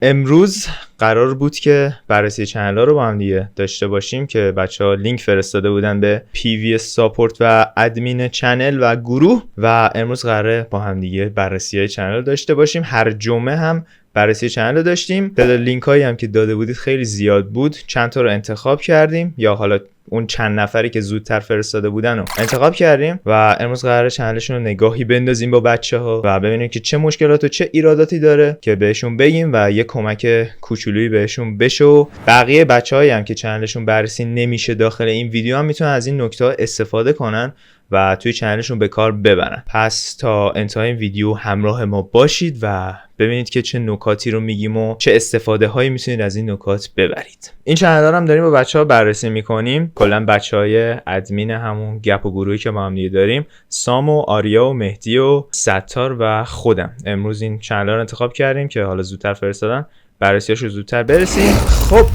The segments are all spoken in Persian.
امروز قرار بود که بررسی چنل ها رو با هم دیگه داشته باشیم که بچه‌ها لینک فرستاده بودن به PVS ساپورت و ادمین چنل و گروه و امروز قراره با هم دیگه بررسی های چنل رو داشته باشیم. هر جمعه هم بررسی چنل رو داشتیم. تعداد لینک هایی هم که داده بودید خیلی زیاد بود، چند تا رو انتخاب کردیم یا حالا اون چند نفری که زودتر فرستاده بودن رو انتخاب کردیم و امروز قراره چنلشون رو نگاهی بندازیم با بچه‌ها و ببینیم که چه مشکلات و چه ایراداتی داره که بهشون بگیم و یه کمک کوچولویی بهشون بشه و بقیه بچه‌هایی هم که چنلشون بررسی نمیشه داخل این ویدیو هم میتونن از این نکته استفاده کنن و توی چنلشون به کار ببرن. پس تا انتهای ویدیو همراه ما باشید و ببینید که چه نکاتی رو میگیم و چه استفاده هایی میتونید از این نکات ببرید. این چنل هم داریم با بچه‌ها بررسی میکنیم. کلا بچه‌های ادمین همون گپ و گروهی که ما هم دیگه داریم، سام و آریا و مهدی و ستار و خودم امروز این چنل رو انتخاب کردیم که حالا زودتر فرستادن، بررسیاشو زودتر برسیم. خب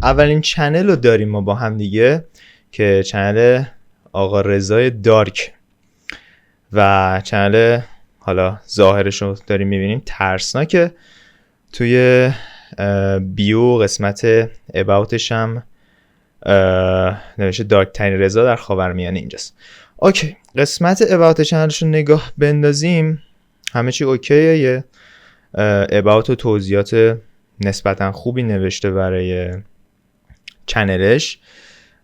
اولین چنل رو داریم ما با هم دیگه که چنل آقا رضای دارک و چنل حالا ظاهرش رو داریم میبینیم ترسناکه. توی بیو قسمت اباوتش هم نوشته دارک ترین رضا در خاورمیانه اینجاست. اوکی، قسمت اباوت چنلش رو نگاه بندازیم، همه چی اوکیه. یه اباوت و توضیحات نسبتا خوبی نوشته برای چنلش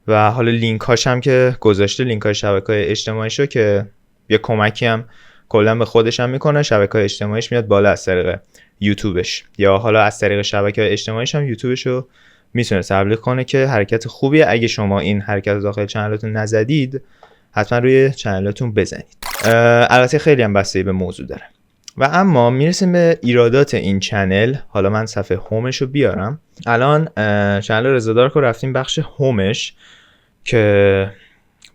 و حالا لینک هاش هم که گذاشته، لینک های شبکه‌های اجتماعیشو که یه کمکی هم کلا به خودش هم میکنه. شبکه‌های اجتماعیش میاد بالا از طریق یوتیوبش یا حالا از طریق شبکه‌های اجتماعیش هم یوتیوبشو میتونه تبلیغ کنه که حرکت خوبیه. اگه شما این حرکت داخل چنلتون نزدید حتما روی چنلتون بزنید. البته خیلی هم بستگی به موضوع داره. و اما میرسیم به ایرادات این چنل. حالا من صفحه هومش رو بیارم. الان چنل رضا دارک رو رفتیم بخش هومش که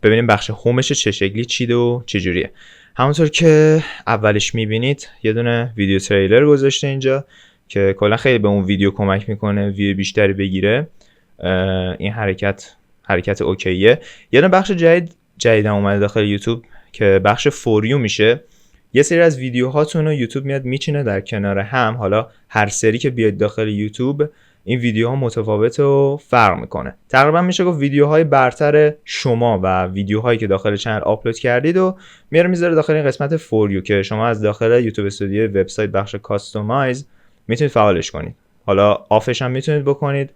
ببینیم بخش هومش چه شکلی چیده و چجوریه. همونطور که اولش میبینید یه دونه ویدیو تریلر گذاشته اینجا که کلا خیلی به اون ویدیو کمک میکنه ویو بیشتری بگیره. این حرکت اوکیه. یه دونه بخش جدید اومده داخل یوتیوب که بخش فوریو میشه. یه سری از ویدیوهاتون رو یوتیوب میاد میچینه در کنار هم. حالا هر سری که بیاید داخل یوتیوب این ویدیوها متفاوت و فرق میکنه. تقریبا میشه گفت ویدیوهای برتر شما و ویدیوهایی که داخل چنل آپلود کردید و میاره میذاره داخل این قسمت فوریو که شما از داخل یوتیوب استودیو وبسایت بخش کاستومایز میتونید فعالش کنید. حالا آفش هم میتونید بکنید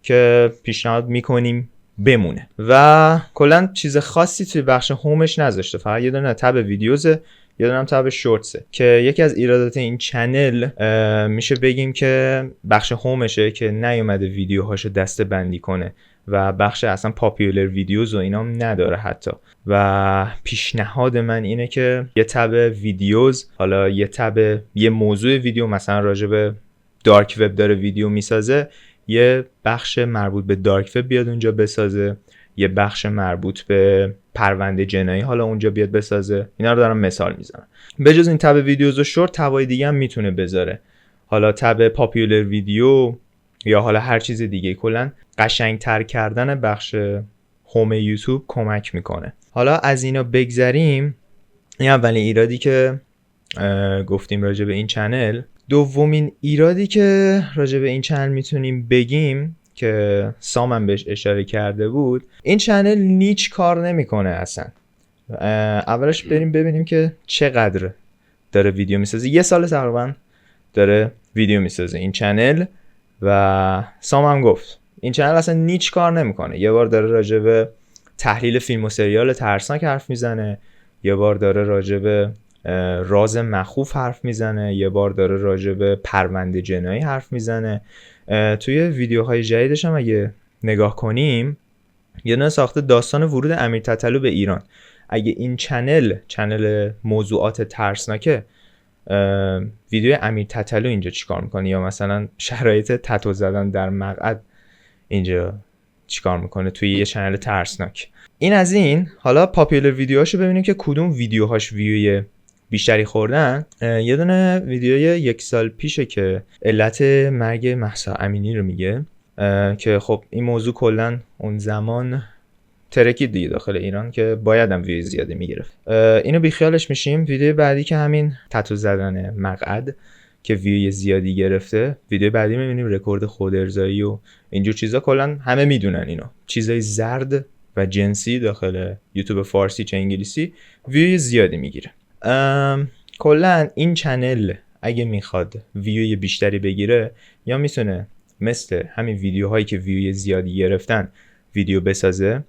که پیشنهاد میکنیم بمونه. و کلا چیز خاصی توی بخش هومش نذاشته، فقط یه دونه تب ویدیوزه، یه دونه هم تب شورتسه که یکی از ایرادات این چنل میشه بگیم که بخش هومشه که نیومده ویدیوهاشو دسته بندی کنه و بخش اصلا پاپیولر ویدیوز و اینام نداره حتی. و پیشنهاد من اینه که یه تب ویدیوز، حالا یه تب یه موضوع ویدیو، مثلا راجع به دارک وب داره ویدیو میسازه، یه بخش مربوط به دارک وب بیاد اونجا بسازه، یه بخش مربوط به پرونده جنایی حالا اونجا بیاد بسازه. اینا رو دارم مثال میزنم. به جز این تب ویدیوز و شورت تبای دیگه هم میتونه بذاره، حالا تب پاپیولر ویدیو یا حالا هر چیز دیگه. کلا قشنگتر کردن بخش هوم یوتیوب کمک میکنه. حالا از اینا بگذریم. این اولین ایرادی که گفتیم راجع به این چنل. دومین ایرادی که راجع به این چنل میتونیم بگیم که سامم بهش اشاره کرده بود، این چنل نیچ کار نمیکنه اصلا. اولش بریم ببینیم که چقدر داره ویدیو میسازه. یه سال تقریبا داره ویدیو میسازه این چنل و سامم گفت این چنل اصلا نیچ کار نمیکنه. یه بار داره راجع به تحلیل فیلم و سریال ترسناک حرف میزنه، یه بار داره راجع به راز مخوف حرف میزنه، یه بار داره راجع به پرونده جنایی حرف میزنه. توی ویدیوهای جدیدش هم اگه نگاه کنیم یه دونه ساخته داستان ورود امیر تتلو به ایران. اگه این چنل موضوعات ترسناکه، ویدیو امیر تتلو اینجا چیکار میکنه؟ یا مثلا شرایط تتو زدن در مقعد اینجا چیکار میکنه توی یه چنل ترسناک؟ این از این. حالا پاپیولر ویدیوهاشو ببینیم که کدوم ویدیوهاش ویوی بیشتری خوردن. یه دونه ویدیوی 1 سال پیشه که علت مرگ مهسا امینی رو میگه که خب این موضوع کلا اون زمان ترکید دیگه داخل ایران که باید هم ویو زیاده میگرفت. اینو بیخیالش میشیم. ویدیو بعدی که همین تتو زدن مقعد که ویو زیادی گرفته، ویدیو بعدی میبینیم رکورد خود ارضایی و اینجور چیزا. کلا همه میدونن اینو، چیزای زرد و جنسی داخل یوتیوب فارسی چه انگلیسی ویو زیادی میگیره. کلا این چنل اگه میخواد ویو بیشتری بگیره، یا میتونه مثل همین ویدیوهایی که ویو زیادی گرفتن ویدیو بسازه،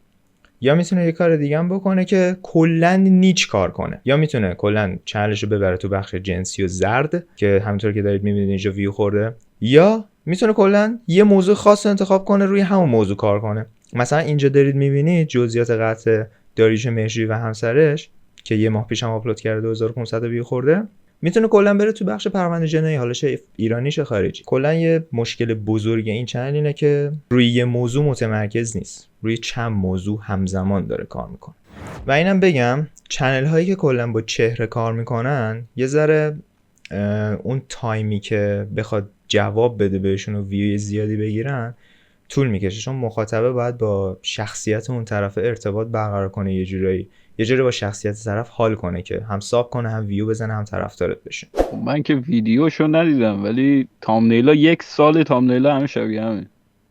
یا میتونه یه کار دیگه هم بکنه که کلا نیچ کار کنه، یا میتونه کلا چنلشو ببره تو بخش جنسی و زرد که همونطور که دارید میبینید اینجا ویو خورده، یا میتونه کلا یه موضوع خاص رو انتخاب کنه روی همون موضوع کار کنه. مثلا اینجا دارید میبینید جزئیات قطع داریوش مهرجویی و همسرش که یه ماه پیش هم آپلود کرده 2500 ویو خورده. میتونه کلا بره تو بخش پرونده جنایی، حالا چه ایرانی چه خارجی. کلا یه مشکل بزرگ این چنل اینه که روی یه موضوع متمرکز نیست، روی چند موضوع همزمان داره کار میکنه. و اینم بگم چنل هایی که کلا با چهره کار میکنن یه ذره اون تایمی که بخواد جواب بده بهشون و ویو زیادی بگیرن طول میکشه، چون مخاطبه باید با شخصیت اون طرف ارتباط برقرار کنه، یه جوری با شخصیت طرف حال کنه که هم ساب کنه، هم ویو بزنه، هم طرفدارت بشه. من که ویدیوشو ندیدم ولی تامنیلا 1 سال تامنیلا همه شبیه همه.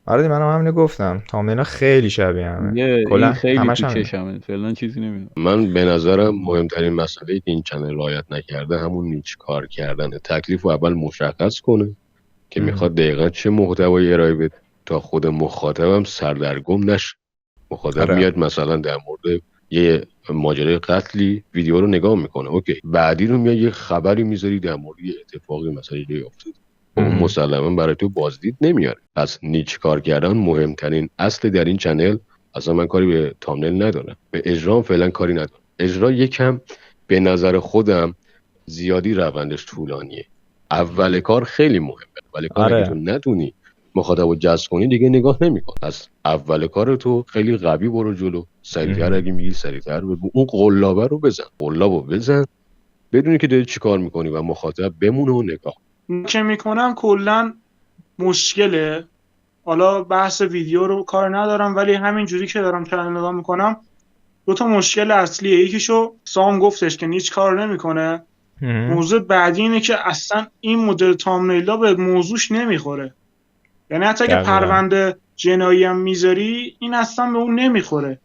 آره منم همینو گفتم، تامنیلا خیلی شبیه همه، کلا خیلی تو چشمه، فعلا چیزی نمیدونم. من به نظرم مهمترین مسئله که این چنل رعایت نکرده همون نیچ کار کردنه. تکلیف رو اول مشخص کنه که میخواد دقیقاً چه محتوایی ارائه بده تا خود مخاطبم سردرگم نشه. مخاطب میاد مثلا در مورد یه ماجرای قتلی ویدیو رو نگاه میکنه، اوکی، بعدی رو میاد یه خبری میذاری در مورد یه اتفاقی مثلا یه افتاده، اون مسلما برای تو بازدید نمیاره. پس نیچ کار کردن مهمترین اصل در این چنل. اصلا من کاری به تامنیل ندارم، به اجرام فعلا کاری ندارم. اجرا یکم به نظر خودم زیادی روندش طولانیه. اول کار خیلی مهمه، ولی کار اگه تو ندونی مخاطبو جذب کنی دیگه نگاه نمی‌کنه. پس اول کار تو خیلی قوی برو جلو، سریعتر اگه میگی سریعتر بگو، اون قلابه رو بزن، قلابو بزن بدونی که داری چی کار میکنی و مخاطب بمونه و نگاه که میکنم. کلا مشکله، حالا بحث ویدیو رو کار ندارم، ولی همین جوری که دارم چنل نگاه میکنم دو تا مشکل اصلیه. یکیشو سام گفتش که هیچ کار نمیکنه. موضوع بعدی اینه که اصلا این مدل تامنیلا به موضوعش نمیخوره. یعنی حتی اگه پرونده جنایی هم میذاری این اصلا به اون نمیخوره.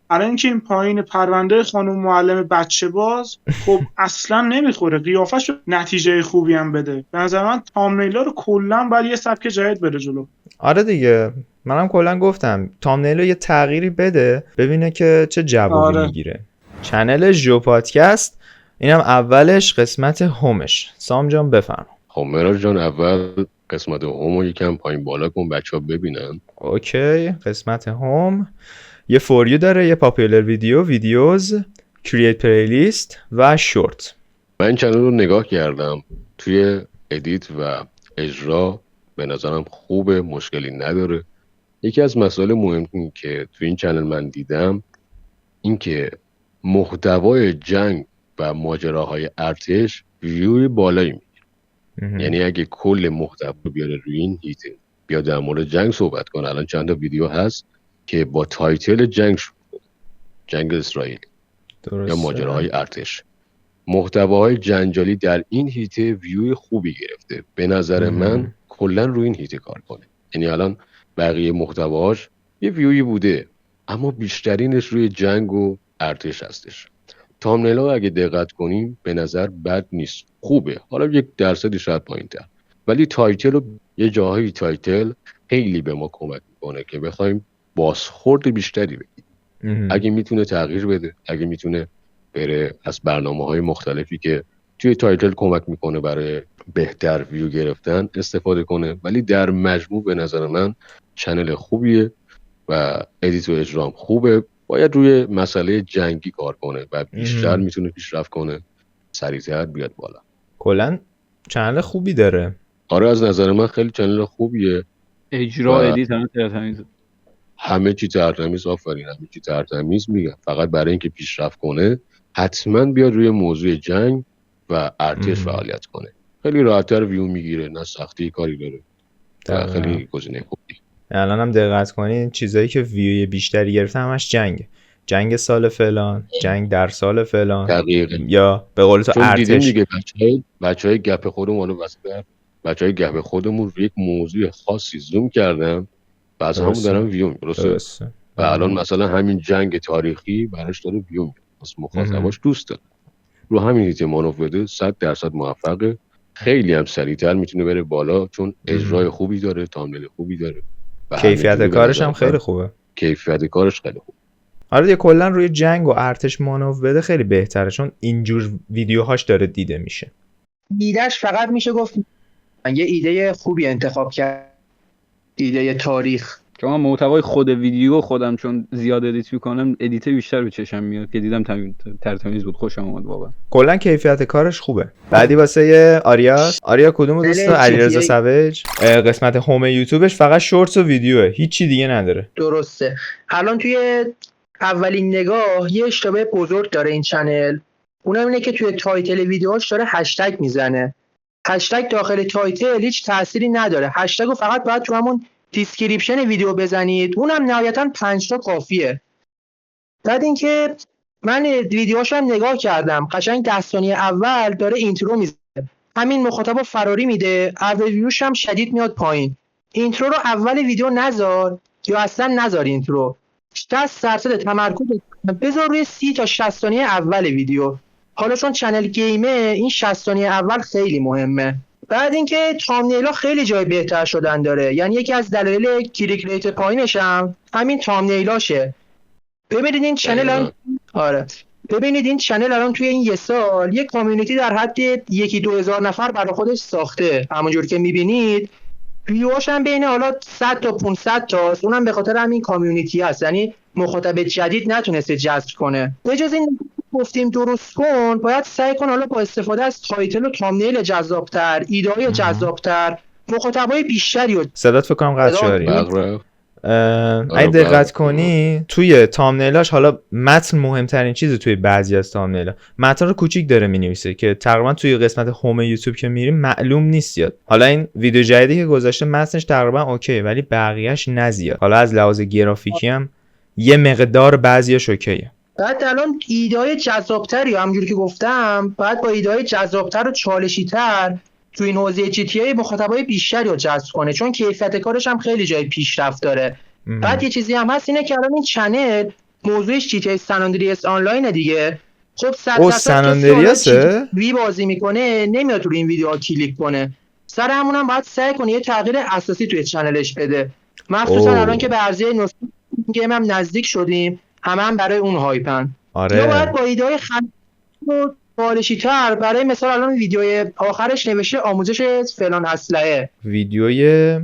الان اینکه این پایین پرونده خانم معلم بچه باز خب اصلا نمیخوره، قیافش نتیجه خوبی هم بده. به نظر من تامنیلا رو کلا باید یه سبک جدید بره جلو. آره دیگه، منم کلا گفتم تامنیلا یه تغییری بده ببینه که چه جوابی میگیره. چنل جو پادکست اینم اولش قسمت هومش. سام جان بفرما. خب مهران جان اول قسمت هومو یکم پایین بالا کن بچه‌ها ببینن. اوکی، قسمت هوم یه فوریو داره، یه پاپولر ویدیوز، کرییت پلیلیست و شورت. من این چنل رو نگاه کردم، توی ادیت و اجرا به نظرم خوبه، مشکلی نداره. یکی از مسائل مهمی که توی این چنل من دیدم این که محتوای جنگ و ماجراهای ارتش ویوی بالایی میگیره. یعنی اگه کل محتوا بیاره روی این هیته بیا در مورد جنگ صحبت کنه، الان چند تا ویدیو هست که با تایتل جنگ شروع کنه، جنگ اسرائیل یا ماجراهای ارتش، محتواهای جنجالی در این هیته ویوی خوبی گرفته. به نظر من کلا روی این هیته کار کنه. یعنی الان بقیه محتواهاش یه ویوی بوده اما بیشترینش روی جنگ و ارتش هستش. تامنیلا اگه دقت کنیم به نظر بد نیست، خوبه، حالا 1% شاید پایین‌تر، ولی تایتل و یه جاهایی تایتل خیلی به ما کمک میکنه که بخوایم بازخورد بیشتری بدیم. اگه میتونه تغییر بده، اگه میتونه بره از برنامه‌های مختلفی که توی تایتل کمک میکنه برای بهتر ویو گرفتن استفاده کنه. ولی در مجموع به نظر من چنل خوبیه و ادیت و اجرام خوبه. باید روی مسئله جنگی کار کنه و بیشتر میتونه پیشرفت کنه، سریعتر بیاد بالا. کلا چنل خوبی داره. آره از نظر من خیلی چنل خوبیه. اجرا ادیت همه ترتمیز، همه چی ترتمیز. آفرین، همه چی ترتمیز. میگم فقط برای اینکه پیشرفت کنه حتما بیاد روی موضوع جنگ و ارتش فعالیت کنه. خیلی راحت‌تر ویو میگیره، نه سختی کاری داره و خیلی گزینه خوبی. الان هم دقت کنین چیزایی که ویوی بیشتری گرفته همش جنگ سال فلان، جنگ در سال فلان. دقیقاً. یا به قول تو چون ارتش دیدیم دیگه بچهای گپ خودمون واسه بچهای گپ خودمون روی یک موضوع خاصی زوم کردن و از همون درسته. دارن ویو میگیرن. درسته؟ درسته. و الان مثلا همین جنگ تاریخی براش داره ویو میگیره، از مخاطباش دوست داره. رو همین هیت مانوف بده 100% موفقه. خیلی هم سریعتر میتونه بره بالا چون اجرای خوبی داره، تامنیل خوبی داره و کیفیت همینجوری به کارش نظر هم من خیلی خوبه. کیفیت کارش خیلی خوبه. آره دیگه کلا روی جنگ و ارتش مانو بده خیلی بهتره چون اینجور ویدیوهاش داره دیده میشه. ایدهش فقط میشه گفت یه ایده خوبی انتخاب کرد، ایده تاریخ. چون من محتوای خود ویدیو خودم چون زیاد ادیت میکنم، ادیت بیشتر به چشم میاد که دیدم ترتمیز بود، خوشم اومد واقعا. کلا کیفیت کارش خوبه. بعدی واسه آریا کدومو دوست داره؟ علیرضا سوج. قسمت هوم یوتیوبش فقط شورتس و ویدیوه، هیچی دیگه نداره. درسته. الان توی اولین نگاه یه اشتباه بزرگ داره این چنل، اونم اینه که توی تایتل ویدیوهاش داره هشتگ میزنه. هشتگ داخل تایتل هیچ تأثیری نداره. هشتگو فقط باید تو همون دیسکریپشن ویدیو بزنید، اونم نهایتاً 5 تا کافیه. بعد اینکه من ویدیوهاشو هم نگاه کردم، قشنگ 10 ثانیه اول داره اینترو میزنه، همین مخاطبو فراری میده، اوریوش هم شدید میاد پایین. اینترو رو اول ویدیو نذار یا اصلا نذار اینترو. 60% تمرکز بذار روی 30 تا 60 ثانیه اول ویدیو. حالا چون چنل گیمه این 60 ثانیه اول خیلی مهمه. بعد اینکه تامنیلا خیلی جای بهتر شدن داره، یعنی یکی از دلایل کلیک ریت پایینش هم همین تامنیلاشه. ببینید این چنل الان ببینید این چنل الان توی این یه سال یک کامیونیتی در حد 1-2 هزار نفر برای خودش ساخته. همونجور که میبینید ویوهاش هم بین حالا 100 تا 500 تاست، اونم به خاطر همین کامیونیتی هست، یعنی مخاطب جدید نتونسته جذب کنه. به جز این گفتیم درست کن، باید سعی کن حالا با استفاده از تایتل و تامنیل جذابتر، ایده‌های جذابتر، مخاطبای بیشتری رو. صدات فکر کنم قطع شد. اگه آره، دقت کنی توی تامنیلاش، حالا متن مهمترین چیزه توی بعضی از تامنیلا، متن رو کوچیک داره مینویسه که تقریبا توی قسمت هوم یوتیوب که میریم معلوم نیست یاد. حالا این ویدیو جدیدی که گذاشته متنش تقریبا اوکی ولی بقیه‌اش نزیاد. حالا از لحاظ گرافیکی هم یه مقدار بعضیاش اوکیه. بعد الان ایده‌های جذابتری، همونجوری که گفتم، بعد با ایده‌های جذابتر و چالشی‌تر تو این حوزه جی تی ای مخاطبای بیشتری رو جذب کنه، چون کیفیت کارش هم خیلی جای پیشرفت داره. بعد یه چیزی هم هست اینه که الان این چنل موضوعش جی تی ای سن آندریاس آنلاینه دیگه. خب 100% سن آندریاسه وی بازی میکنه نمیاد تو این ویدیوها کلیک کنه. سر همون هم باید سعی کنه یه تغییر اساسی توی چنلش بده، مخصوصا الان که به عرضه نسخه گیم هم نزدیک شدیم، هم برای اون هایپن. آره. یا باید با ایده‌های خلاق چالشی‌تر، برای مثال الان ویدیوی آخرش نوشته آموزش فلان اسلحه. ویدیوی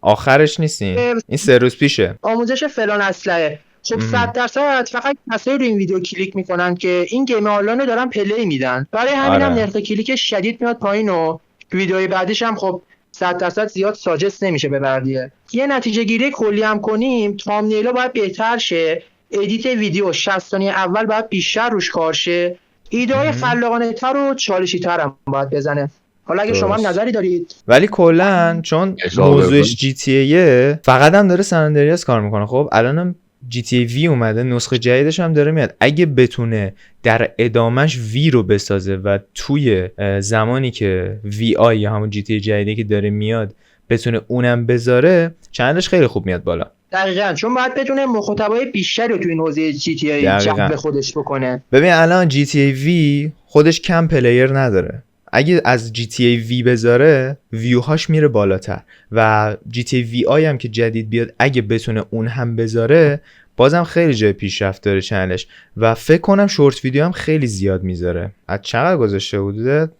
آخرش نیستین، این 3 روز پیشه. آموزش فلان اسلحه. خب 100% فقط کسایی رو این ویدیو کلیک میکنن که این گیم آنلاین رو دارن پلی میدن، برای همین هم نرخ کلیک شدید میاد پایین و ویدیوی بعدش هم خب 100% زیاد ساجست نمیشه به بقیه. یه نتیجه گیری کلی هم کنیم، تامنیلا باید بهتر شه، ادیت ویدیو 60 ثانیه اول باید بیشتر روش کار شه، ایده‌های خلاقانه تر و چالشی تر هم باید بزنه. حالا اگه شما هم نظری دارید. ولی کلا چون موضوعش جی تی ایه فقط هم داره سن آندریاس کار میکنه. خب الانم جی تی ای وی اومده، نسخه جدیدش هم داره میاد. اگه بتونه در ادامش وی رو بسازه و توی زمانی که وی آی یا همون جی تی ای جدیدی که داره میاد بتونه اونم بذاره، چنلش خیلی خوب میاد بالا. دقیقاً، چون باید بتونه مخاطبای بیشتری رو تو این حوزه جی تی ای جذب خودش بکنه. ببین الان جی تی ای وی خودش کم پلیر نداره، اگه از جی تی ای وی بذاره ویوهاش میره بالاتر و جی تی ای وی آی هم که جدید بیاد اگه بتونه اون هم بذاره بازم خیلی جای پیشرفت داره چنلش و فکر کنم شورت ویدیو هم خیلی زیاد میذاره. از چقدر گذاشته حدود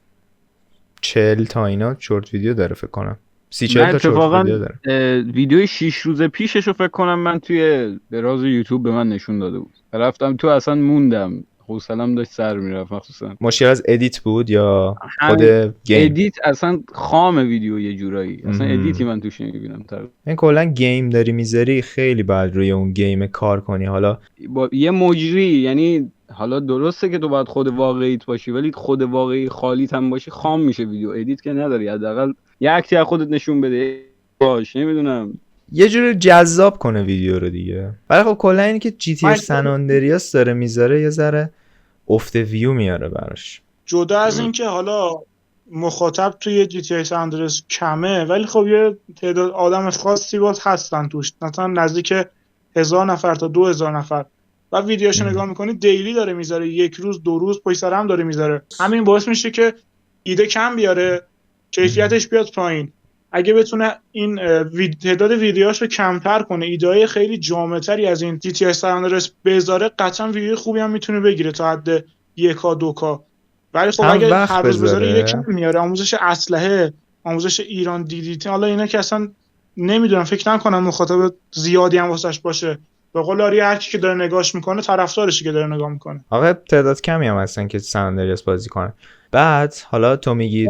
40 تا اینا شورت ویدیو داره فکر کنم 30-40 تا شورت ویدیو داره. ویدیوی 6 روز پیشش رو فکر کنم من توی دراز یوتیوب به من نشون داده بود، رفتم تو اصلا موندم، حوصله‌ام داشت سر میرفت. مخصوصا مشکل از ادیت بود یا خود گیم؟ ادیت اصلا خام ویدیو یه جورایی، اصلا ادیتی من توش نمیبینم. این کلا گیم داری میذاری خیلی باید روی اون گیم کار کنی. حالا با یه مجری، یعنی حالا درسته که تو باید خود واقعیت باشی ولی خود واقعی خالیت هم باشی خام میشه ویدیو. ادیت که نداری، حداقل یه اکتی از خودت نشون بده باش، نمیدونم یه جوری جذاب کنه ویدیو رو دیگه. ولی خب کلا اینی که جی تی سن آندریاس داره میذاره یه ذره افت ویو میاره براش. جدا از این که حالا مخاطب توی جی تی ای سان اندرس کمه، ولی خب یه تعداد آدم خاصی باز هستن توش، مثلا نزدیک 1000 نفر تا 2000 نفر. و ویدیوشو نگاه میکنی دیلی داره میذاره، یک روز 2 روز پشت سر هم داره میذاره. همین باعث میشه که ایده کم بیاره، کیفیتش بیاد پایین. اگه بتونه این تعداد ویدیوهاشو کمتر کنه، ایده‌های خیلی جامع‌تری از این GTA San Andreas بذاره، قطعا ویدیو خوبی هم میتونه بگیره تا حد 1K 2K. ولی خب هم اگه وقت هر روز بذاره ایده بذاره. کم میاره. آموزش اسلحه، آموزش ایران دیدیتی، حالا اینا که اصلا نمیدونم، فکر نکنم مخاطب زیادی هم واسش باشه. به قول آری هر کی که داره نگاهش میکنه طرفدارشه که داره نگاه میکنه. آقا تعداد کمی هم هستن که سان اندریاس بازی کنن. بعد حالا تو میگی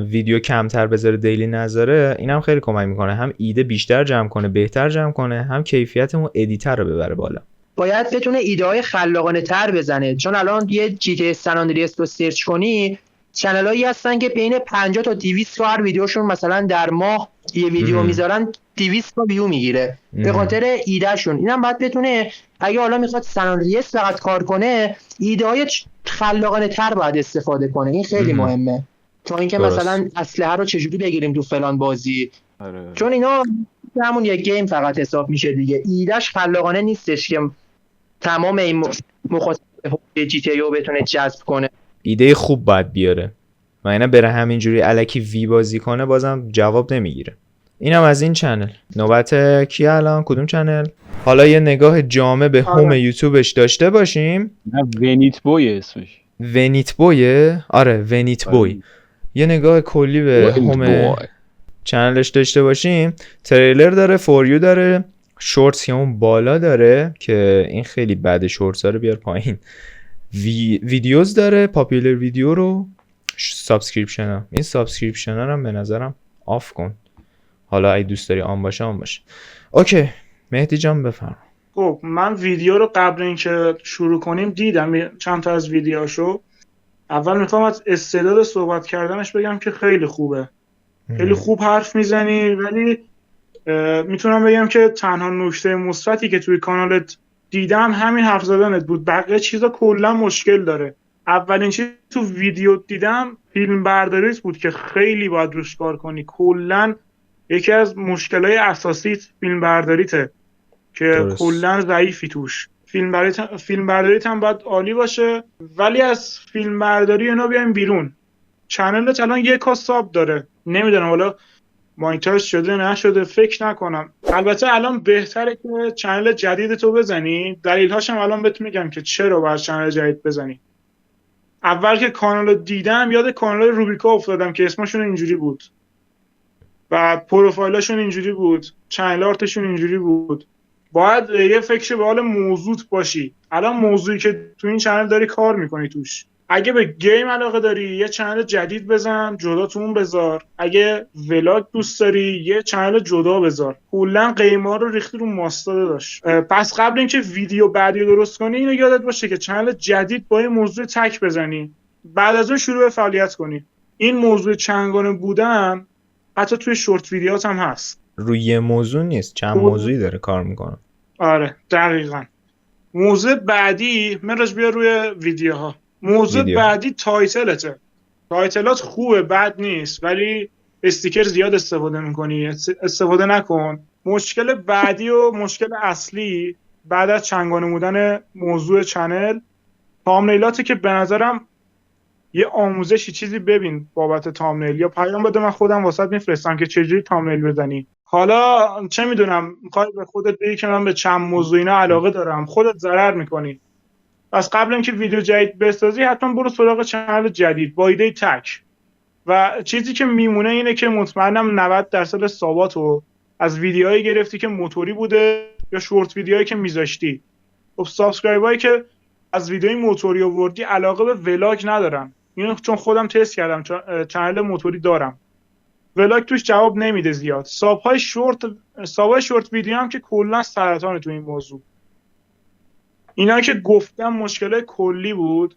ویدیو کمتر بذاره، دیلی نذاره، اینم خیلی کمک میکنه، هم ایده بیشتر جمع کنه، بهتر جمع کنه، هم کیفیت اون ادیتر رو ببره بالا. باید بتونه ایده های خلاقانه تر بزنه، چون الان یه جی تی سن آندریاس رو سرچ کنی چنلایی هستن که بین 50 تا 200 تا هر ویدیوشون مثلا در ماه یه ویدیو میذارن 200 تا ویو میگیره به خاطر ایدهشون. اینم باید بتونه اگه حالا میخواد سن آندریاس فقط کار کنه، ایده های خلاقانه تر باید استفاده کنه. این خیلی مهمه، تا اینکه مثلا اسلحه رو چجوری بگیریم تو فلان بازی. چون اینا همون یک گیم فقط حساب میشه دیگه، ایدهش خلاقانه نیستش که تمام این مخاطب جی تی او بتونه جذب کنه. ایده خوب باید بیاره و اینا بره همینجوری الکی وی بازی کنه بازم جواب نمیگیره. اینم از این چنل. نوبت کی الان؟ کدوم چنل؟ حالا یه نگاه جامع به هوم یوتیوبش داشته باشیم. نه ونیت بوی اسمش. ونیت بویه؟ آره ونیت بوی. یه نگاه کلی به هوم چنلش داشته باشیم. تریلر داره، فوریو داره، شورتس که اون بالا داره که این خیلی بده، شورتس ها رو بیار پایین. ویدیوز داره، پاپولر ویدیو رو، سابسکریپشن ها. این سابسکریپشن ها رو به نظرم آف کن، حالا اگه دوست داری آن باشه آن باشه. اوکی مهدی جان بفرم. خب من ویدیو رو قبل اینکه شروع کنیم دیدم چند تا از ویدیوهاشو. اول میخوام از استعداد صحبت کردنش بگم که خیلی خوبه، خیلی خوب حرف میزنی، ولی میتونم بگم که تنها نکته مثبتی که توی کانالت دیدم همین حرف زدنت بود. بقیه چیزا کلا مشکل داره. اولین چیز تو ویدیو دیدم فیلم برداریت بود که خیلی باید روش کار کنی. کلا یکی از مشکلای اساسی فیلم برداریته که کلا ضعیفی توش. فیلم برداریت هم باید عالی باشه، ولی از فیلم برداری اینا بیایم بیرون. چنلت الان 1K ساب داره، نمیدونم حالا مانیتایز شده نشده، فکر نکنم. البته الان بهتره که چنل جدید تو بزنی. دلیل‌هاش هم الان بهت میگم که چرا باید چنل جدید بزنی. اول که کانال دیدم یاد کانال روبیکا افتادم که اسمشون اینجوری بود، بعد پروفایلشون اینجوری بود، چنل آرتشون اینجوری بود. باید یه فکر به حال موضوعت باشی. الان موضوعی که تو این چنل داری کار میکنی توش. اگه به گیم علاقه داری یه چنل جدید بزن، جدا تو اون بذار. اگه ولاگ دوست داری یه چنل جدا بذار. کلا قیمه رو ریختی رو ماستا داشت. پس قبل اینکه ویدیو بعدی رو درست کنی اینو یادت باشه که چنل جدید با این موضوع تک بزنی، بعد از اون شروع به فعالیت کنی. این موضوع چنگانه بودن حتی توی شورت ویدیوات هم هست. روی موضوع نیست، چند موضوعی داره کار میکنه. آره دقیقاً. موضوع بعدی مراج بیا روی ویدیوها. موضوع بعدی تایتلته. تایتلات خوبه، بد نیست، ولی استیکر زیاد استفاده میکنی، استفاده نکن. مشکل بعدی و مشکل اصلی بعد از چنگانه بودن موضوع چنل، تامنیلاته که به نظرم یه آموزشی چیزی ببین بابت تامنیل، یا پیام بده من خودم واسط میفرستم که چجوری تامنیل بزنی. حالا چه میدونم میخوای به خودت بگی که من به چند موضوع اینا علاقه دارم، خودت ضرر میکنی. پس قبل اینکه ویدیو جدید بسازی حتما برو سراغ چنل جدید با ایده تک. و چیزی که میمونه اینه که مطمئنم 90% ساباتو از ویدیوهایی گرفتی که موتوری بوده یا شورت ویدیوهایی که میذاشتی. خب سابسکرایبایی که از ویدیوی موتوری آوردی علاقه به ولاگ ندارن. اینو چون خودم تست کردم، چنل موتوری دارم، ولاگ توش جواب نمیده زیاد. سابهای شورت ویدیو هم که کلا سرطانه تو این موضوع. اینا که گفتم مشکل کلی بود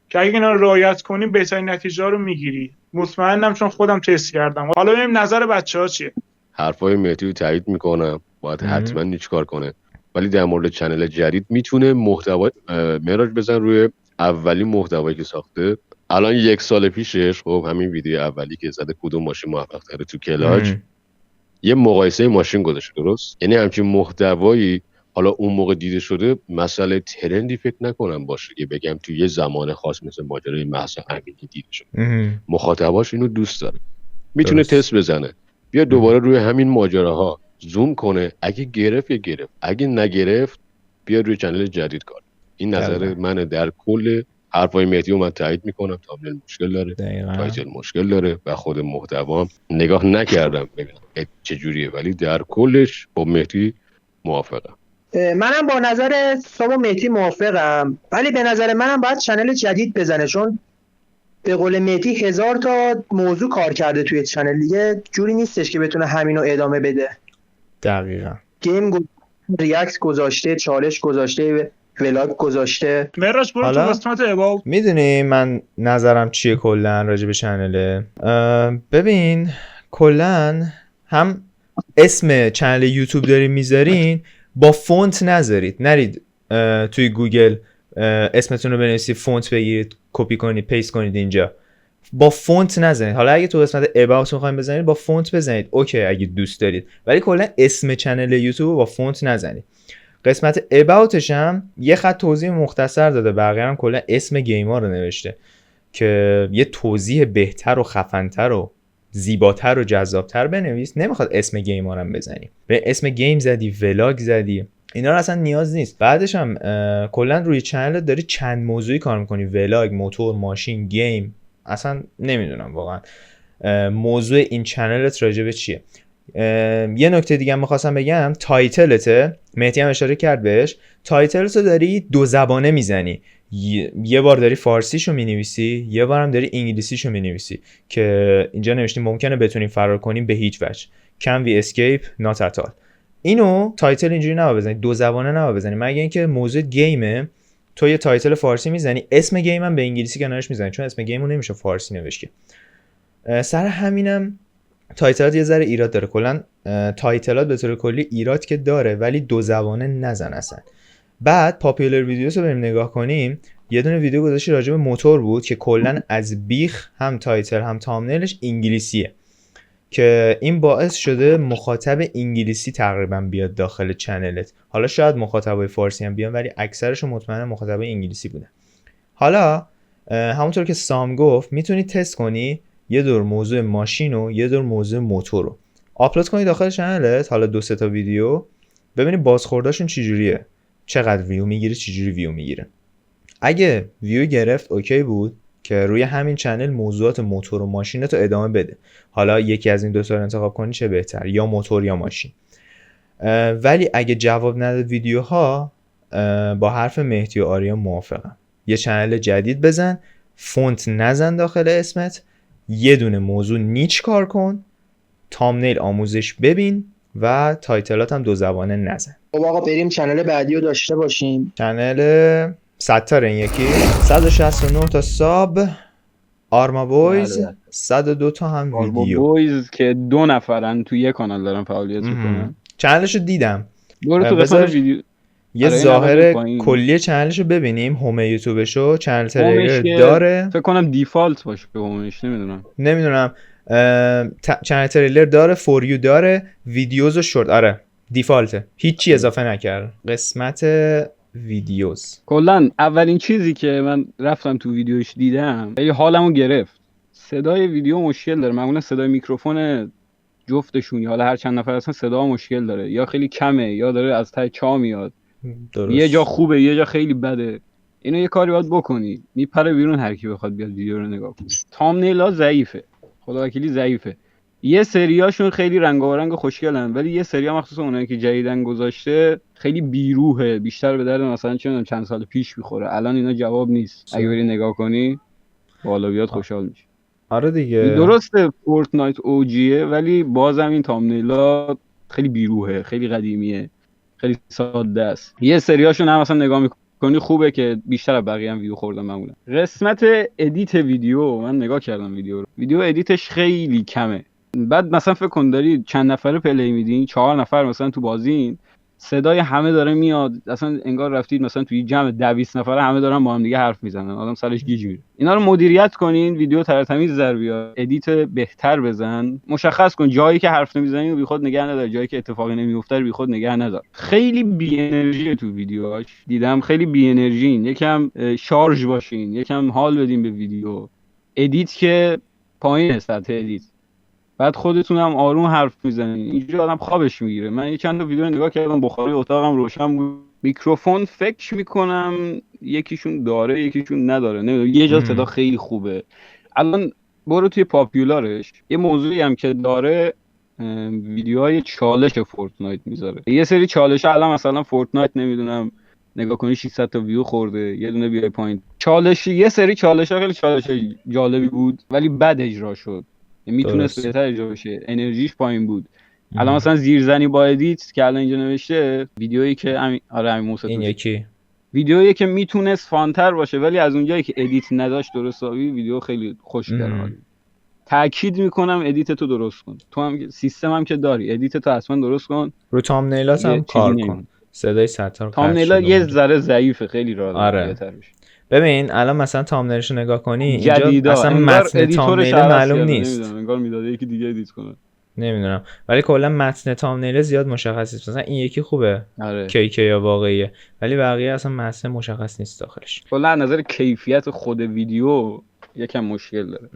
که اگه اینا رعایت کنی بهترین نتیجه رو میگیری. مطمئنم چون خودم تست کردم. حالا ببینیم نظر بچه‌ها چیه. حرفای مهدی رو تایید میکنم، باید حتما هیچ کار کنه. ولی در مورد چنل جدید میتونه محتوا مراج بزن روی اولین محتوایی که ساخته، الان 1 سال پیشش خب همین ویدیو اولی که زده کدوم ماشین موفق تره تو کلاج، یه مقایسه ماشین گذاشته، درست؟ یعنی همچین محتوایی حالا اون موقع دیده شده، مسئله ترندی فکر نکنم باشه که بگم تو یه زمان خاص مثل ماجرای مهسا امینی دیده شده. مخاطباش اینو دوست داره، میتونه درست. تست بزنه، بیا دوباره روی همین ماجراها زوم کنه، اگه گرفت یا گرفت، اگه نگرفت بیا روی چنل جدید کار. این نظر دقیقا. منه. در کل حرفای مهدی رو من تایید میکنم. تامنیل مشکل داره، دقیقا. تایتل مشکل داره و خود محتوام نگاه نکردم ببینم چجوریه، ولی در کلش با مهدی موافقم. منم با نظر سام و مهدی موافقم، ولی به نظر منم باید چنل جدید بزنه، چون به قول مهدی 1000 تا موضوع کار کرده توی چنل، دیگه جوری نیستش که بتونه همینو ادامه بده. دقیقا. گیم ریاکت گذاشته، چالش گذاشته، ولاگ گذاشته. مراج برو تو حالا قسمت اباوت. میدونی من نظرم چیه کلا راجع به چنله؟ ببین کلا هم اسم چنل یوتیوب دارین میذارین با فونت نذارید، نرید توی گوگل اسمتون رو بنویسید، فونت بگیرید، کپی کنید، پیست کنید اینجا، با فونت نزنید. حالا اگه تو قسمت about میخواین بزنید با فونت بزنید، اوکی اگه دوست دارید، ولی کلا اسم چنل یوتیوب رو با فونت نزنید. قسمت اباوتش هم یه خط توضیح مختصر داده، بقیه هم کلا اسم گیما رو نوشته که یه توضیح بهتر و خفن‌تر و زیباتر و جذابتر بنویس. نمیخواد اسم گیما رو بزنی، به اسم گیم زدی، ولاگ زدی، اینا رو اصلا نیاز نیست. بعدش هم کلا روی چنل داری چند موضوعی کار میکنی، ولاگ، موتور، ماشین، گیم، اصلا نمیدونم واقعا موضوع این چنلت راجع به چیه. یه نکته دیگه هم می‌خواستم بگم، تایتلته، مهدی هم اشاره کرد بهش، تایتلتو داری 2 زبانه میزنی، یه بار داری فارسیشو مینویسی، یه بار هم داری انگلیسیشو مینویسی، که اینجا نوشتیم ممکنه بتونیم فرار کنیم به هیچ وجه، can we escape not at all. اینو تایتل اینجوری نباید بزنی، 2 زبانه نباید بزنی، مگه اینکه موضوع گیمه تو یه تایتل فارسی میزنی، اسم گیم هم به انگلیسی کنارش میزنی، چون اسم گیمو نمیشه فارسی نوشت. سر همینم تایتلات یه ذره ایراد داره. کلا تایتلات به طور کلی ایراد که داره، ولی 2 زبانه نزن اصلا. بعد پاپولار ویدیوز رو بریم نگاه کنیم، یه دونه ویدیو گذاشتی راجع به موتور بود که کلا از بیخ هم تایتل هم تامنیلش انگلیسیه، که این باعث شده مخاطب انگلیسی تقریبا بیاد داخل چنلت. حالا شاید مخاطبای فارسی هم بیان، ولی اکثرشون مطمئنا مخاطبای انگلیسی بودن. حالا همونطور که سام گفت میتونی تست کنی یه دور موضوع ماشین و یه دور موضوع موتور رو آپلود کنی داخل چنلت، حالا 2-3 تا ویدیو، ببینی بازخورداشون چجوریه، چقدر ویو میگیره، چجوری ویو میگیره. اگه ویو گرفت اوکی بود که روی همین چنل موضوعات موتور و ماشینتو ادامه بده. حالا یکی از این دو تا رو انتخاب کنی چه بهتر، یا موتور یا ماشین. ولی اگه جواب نداد ویدیوها، با حرف مهدی و آریا موافقم، یه چنل جدید بزن، فونت نزن داخل اسمت، یه دونه موضوع نیچ کار کن، تامنیل آموزش ببین و تایتلات هم 2 زبانه نزن. خب آقا بریم چنل بعدی رو داشته باشیم. چنل 100 تا این یکی 169 تا ساب، آرما بویز، 102 تا هم ویدیو. بویز که 2 نفرن تو یه کانال دارن فعالیت میکنن. چنلشو دیدم، برو تو قسمت ویدیو یه ظاهر کلی چنلشو ببینیم. هوم یوتیوبشو، چنل تریلر داره، فکر کنم دیفالت باشه هومش، نمیدونم. چنل تریلر داره، فور یو داره، ویدیوز و شورت، آره دیفالته، هیچی اضافه نکرد. قسمت ویدیوز کلا اولین چیزی که من رفتم تو ویدیوش دیدم خیلی حالمو گرفت. صدای ویدیو مشکل داره، معمولا صدای میکروفون جفتشون یا حالا هر چند نفر اصلا صدا مشکل داره، یا خیلی کمه یا داره از ته چا میاد. درست. یه جا خوبه یه جا خیلی بده. اینو یه کاری باید بکنی، میپره بیرون هر کی بخواد بیاد ویدیو رو نگاه کنه. تامنیلا ضعیفه، خدا وکیلی ضعیفه. یه سریاشون خیلی رنگارنگ و خوشگلن، ولی یه سریا مخصوصا اونایی که جدیدن گذاشته خیلی بیروحه، بیشتر به درد مثلا چند سال پیش میخوره. الان اینا جواب نیست. اگه بری نگاه کنی بالا بیاد خوشحال میشی. آره دیگه درسته فورتنایت اوجیه، ولی بازم این تامنیلا خیلی بیروحه، خیلی قدیمیه، خیلی ساده است. یه سریاشون هم مثلا نگاه میکنی خوبه که بیشتر از بقیه هم ویو خوردن معمولا. قسمت ادیت ویدیو من نگاه کردم ویدیو ادیتش خیلی کمه. بعد مثلا فکر کن داری چند نفره پلی میدین، 4 نفر مثلا تو بازین، صدای همه داره میاد، اصلا انگار رفتید مثلا توی جمع 20 نفره همه دارن با هم دیگه حرف میزنن، آدم سرش گیج میره. اینا رو مدیریت کنین، ویدیو ترتمیز در بیاد، ادیت بهتر بزن، مشخص کن جایی که حرف نمیزنی رو بیخود نگه ندار، جایی که اتفاقی نمیفته رو بیخود نگه ندار. خیلی بی انرژی تو ویدیوهاش دیدم، خیلی بی انرژین. یکم شارژ باشین، یکم حال بدین به ویدیو. ادیت که پایین سطح ادیت، بعد خودتون هم آروم حرف میزنین، اینجوری آدم خوابش میگیره. من یه چند تا ویدیو نگاه کردم، بخاری اتاقم روشن بود. میکروفون فکر میکنم یکیشون داره یکیشون نداره، نمیدونم، یه جا صدا خیلی خوبه. الان برو توی پاپیولارش، یه موضوعی هم که داره ویدیوهای چالش فورتنایت میذاره. یه سری چالش الان مثلا فورتنایت نمیدونم نگاه کنی 600 تا ویو خورده، یه دونه بیای پایین. چالش، یه سری چالش ها خیلی چالش جالبی بود ولی بد اجرا شد، میتونست درست. بهتر اجرا بشه، انرژیش پایین بود. الان مثلا زیرزنی با ادیت که الان اینجا نوشته، ویدیویی که امین موسی این توش، یکی ویدیویی که میتونست فانتر باشه ولی از اونجایی که ادیت نداشت درستابی، ویدیو خیلی خوشگله. تاکید میکنم ادیت تو درست کن، تو هم سیستم هم که داری، ادیت تو حتما درست کن. رو تامنیلات هم کار کن، صدای ستار قطع تامنیلا شده یه اونجا. ذره ضعیفه، خیلی راه داره آره. بهتر بشه. ببین الان مثلا تامنیلش رو نگاه کنی، اینجا جدیدا اصلا انگار متن ادیتورش تامنیل عوض معلوم کرده، نیست. نمیدونم، انگار میداده یکی دیگه ادیت کنه، نمیدونم، ولی کلا متن تامنیل زیاد مشخص نیست. مثلا این یکی خوبه، آره. کیکی یا واقعیه، ولی بقیه اصلا متن مشخص نیست داخلش. کلا از نظر کیفیت خود ویدیو یکم مشکل داره.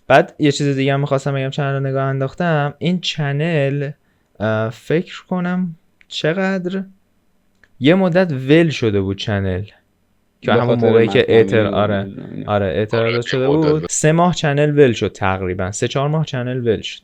بعد یه چیز دیگه هم می‌خواستم بگم، چنل رو نگاه انداختم، این چنل فکر کنم چقدر یه مدت ول شده بود چنل، که همون موقعی که اعتراضات شده بود 3 ماه چنل ول شد، تقریبا 3-4 ماه چنل ول شد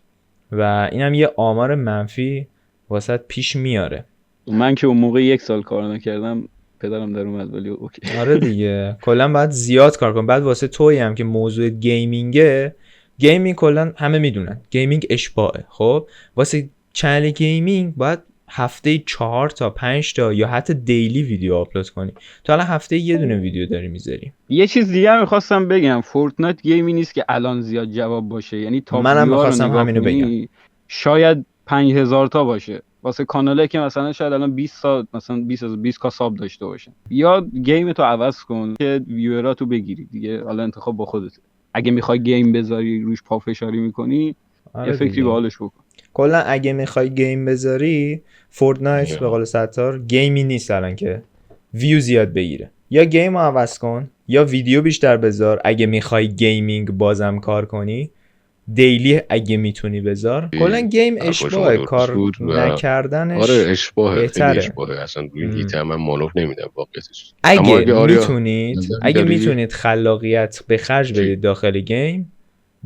و اینم یه آمار منفی واسط پیش میاره. من که اون موقع 1 سال کار نکردم پدرم در اومد، ولی اوکی. آره دیگه، کلا باید زیاد کار کن. بعد واسه تویی هم که موضوع گیمینگه، گیمینگ کلا همه میدونن گیمینگ اشباعه، خب واسه چنل گیمینگ باید هفته 4 تا 5 تا یا حتی دیلی ویدیو آپلود کنی. تو الان هفته یه دونه ویدیو داری میذاری. یه چیز دیگه هم می‌خواستم بگم، فورتنایت گیمی نیست که الان زیاد جواب باشه، یعنی تا منم می‌خواستم همینو بگم، شاید 5000 تا باشه واسه کاناله که مثلا شاید الان 20 تا مثلا 20 کا ساب داشته باشه. یا گیم تو عوض کن که ویوراتو بگیری دیگه، حالا انتخاب با خودته. اگه میخوای گیم بذاری روش پافشاری میکنی، آره یه فکری دیگه. به حالش بکن. کلا اگه میخوای گیم بذاری، فورتنایت به قول ستار گیمی نیست الان که ویو زیاد بگیره. یا گیم رو عوض کن یا ویدیو بیشتر بذار. اگه میخوای گیمینگ بازم کار کنی، دیلی اگه میتونی بذار. کلا گیم اشباهه، کار نکردنش. آره اشباهه، خیلی بهتره. اشباهه. اصلا روی این هیته من مانوف نمیدم واقعیتش. اگه میتونید خلاقیت به خرج بدید داخل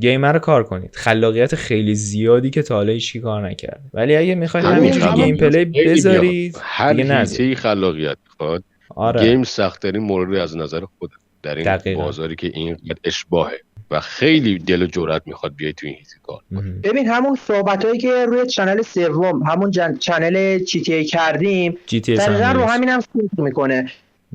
گیم رو کار کنید، خلاقیت خیلی زیادی که تا حالا هیچ کار نکرده. ولی اگه میخواید همینجوری گیم پلی بذارید دیگه نذارید. هر خلاقیت میخواد. آره. گیم سخت‌ترین مورد از نظر خود در این دقیقا. بازاری که اینقدر اشباهه و خیلی دل و جرأت میخواد بیای تو این هیته کار. ببین همون صحبتایی که روی چنل سوم، همون چنل GTA کردیم، دقیقاً رو همین هم سوت میکنه.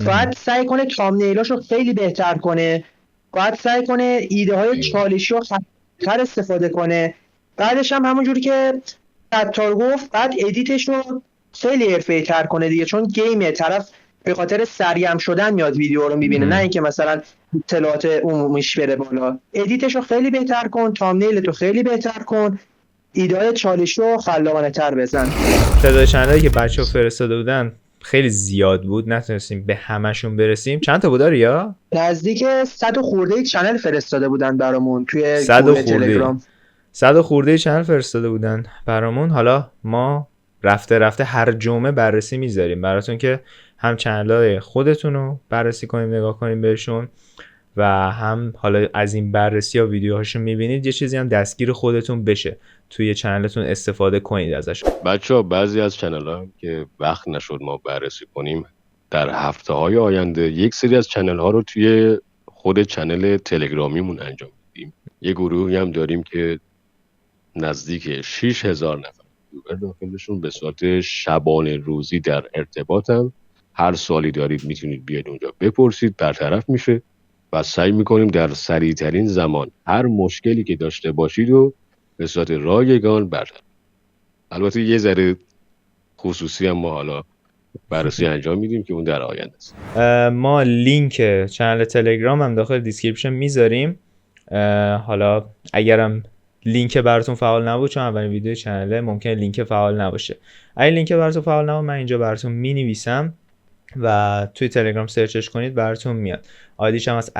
باید سعی کنه تامنیلاشو خیلی بهتر کنه، باید سعی کنه ایده های چالشی رو خطر استفاده کنه. بعدش هم همونجوری که ستار گفت، بعد ادیتش رو خیلی حرفه‌ای تر کنه دیگه، چون گیمه، طرف به خاطر سریم شدن میاد ویدیو رو میبینه، نه اینکه مثلا اطلاعات عمومیش بره بالا. ادیتش رو خیلی بهتر کن، تامنیلت رو خیلی بهتر کن، ایده چالش رو خلاقانه تر بزن. تعداد چنلی که بچه‌ها فرستاده بودن خیلی زیاد بود، نتونستیم به همشون برسیم. چند تا بود ریا؟ نزدیک 100 خورده چنل فرستاده بودن برامون توی 100 تلگرام. 100 خورده چنل فرستاده بودن برامون. حالا ما رفته هر جمعه بررسی میذاریم براتون که هم چنل‌های خودتون رو بررسی کنیم، نگاه کنیم بهشون، و هم حالا از این بررسی ها ویدیوهاشو میبینید یه چیزی هم دستگیر خودتون بشه، توی چنلتون استفاده کنید ازش. بچه‌ها بعضی از چنل‌ها که وقت نشد ما بررسی کنیم، در هفته‌های آینده یک سری از چنل‌ها رو توی خود چنل تلگرامیمون انجام میدیم. یه گروهی هم داریم که نزدیک 6000 نفر یوزر داخلشون به صورت شبانه روزی در ارتباطن. هر سوالی دارید میتونید بیاید اونجا بپرسید، برطرف میشه و سعی میکنیم در سریعترین زمان هر مشکلی که داشته باشید و به صورت رایگان برطرف. البته یه ذره خصوصی هم ما حالا بررسی انجام میدیم که اون در آینده است. ما لینک چنل تلگرام هم داخل دیسکریپشن میذاریم. حالا اگرم لینک براتون فعال نبود، چون اولین ویدیو چنله ممکنه لینک فعال نباشه، اگه لینک براتون فعال نبود من اینجا براتون مینویسم و توی تلگرام سرچش کنید براتون میاد. آیدیش هم از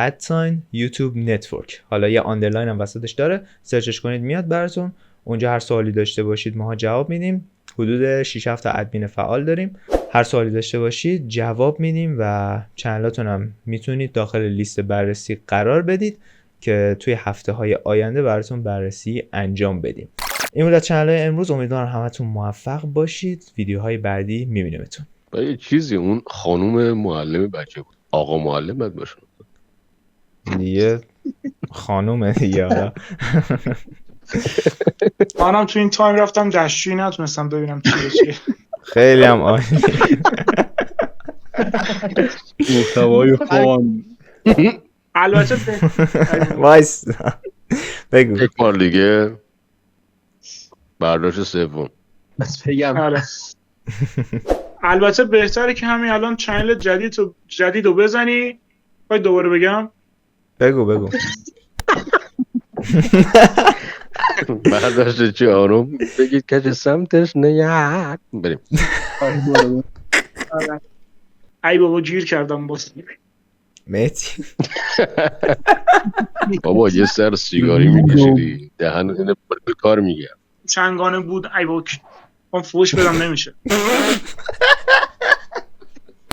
@YouTube Network، حالا یه آندرلاین هم وسطش داره، سرچش کنید میاد براتون. اونجا هر سوالی داشته باشید ماها جواب میدیم. حدود 6-7 تا ادمین فعال داریم، هر سوالی داشته باشید جواب میدیم و چنلاتون هم میتونید داخل لیست بررسی قرار بدید که توی هفته های آینده براتون بررسی انجام بدیم. این بود از چنل امروز، امیدوارم همتون موفق باشید. ویدیوهای بعدی میبینیمتون. و یه چیزی، اون خانوم معلم بچه بود، آقا معلم باید باشه دیگه خانومه دیگه. حالا منم تو این تایم رفتم دستشویی نتونستم ببینم چی به چیه. خیلی هم عالی. محتوای خان. البته وایس بگو. یک بار دیگه برداشت سوم. بس بگم آره. البته بهتره که همین الان چنل جدید رو بزنی. باید دوباره بگم. بگو برداشت چی آروم بگید کج سمتش نیاد. بریم. ای بابا گیر کردم باز. مهدی بابا یه سر سیگاری میکشیدی دهن اینه به کار میگه. چنگانه بود ای بابا. من فوش بدم نمیشه.